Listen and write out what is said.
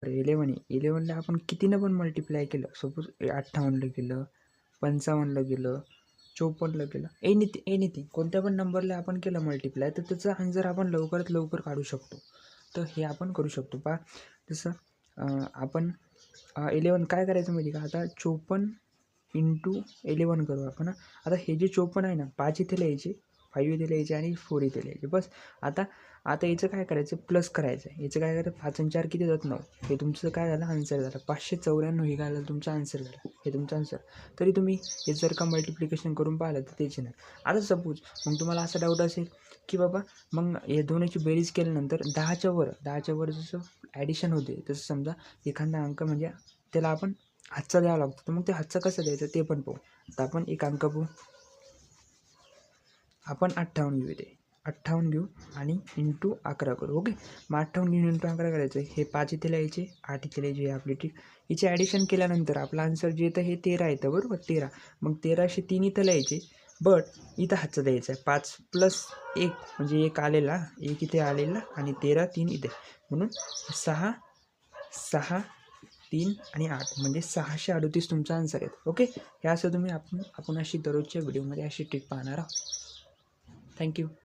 11 आहे. 11ला आपण कितीनं पण मल्टिप्लाय केलं, सपोज 58ला केलं, 55ला केलं, 54ला केलं, एनिथिंग कोणत्या पण नंबरला आपण केलं मल्टिप्लाय, तर त्याचा आन्सर आपण लवकरात लवकर काढू शकतो. तर हे आपण करू शकतो. पहा जसं आपण 11 काय करायचं माहिती का, आता 54 × 11 करू आपण. आता हे जे 54 आहे ना, 5 इथे लिहायचे, 5 इथे लिहायचे आणि 4 इथे लिहायचे. बस आता याचं काय करायचं, प्लस करायचं आहे. याचं काय करायचं, 5 आणि 4 किती जात 9. हे तुमचं काय झालं, आन्सर झालं. 594 हे काय झालं, तुमचा आन्सर झाला. हे तुमचं आन्सर. तरी तुम्ही हे जर का मल्टिप्लिकेशन करून पाहिलं तर त्याचे नाही. आता सपोज मग तुम्हाला असा डाऊट असेल की बाबा मग हे दोन्हीची बेरीज केल्यानंतर 10च्या वर जसं ॲडिशन होते, तसं समजा एखादा अंक म्हणजे त्याला आपण हातचा द्यावा लागतो. तर मग ते हातचा कसं द्यायचं ते पण पाहू. आता आपण एक अंक पाहू. आपण 58 घेऊ, ते 58 घेऊ आणि इंटू 11 करू. ओके, मग 58 घेऊन इंटू 11 करायचं. हे 5 इथे लिहायचे, 8 इथे लिहायचे, हे आपली ट्रिक. हिचे ॲडिशन केल्यानंतर आपलं आन्सर जे येतं हे 13 येतं, बरोबर. 13 मग 13शी 3 इथं लिहायचे, बट इथं हातचा द्यायचा आहे. 5 + 1 म्हणजे 1 आलेला, 1 इथे आलेला आणि 13 3 इथे, म्हणून 6 6 3 आणि 8 म्हणजे 638 तुमचा आन्सर येतो. ओके, हे असं तुम्ही आपण अशी दररोजच्या व्हिडिओमध्ये अशी ट्रिक पाहणार आहोत. थँक्यू.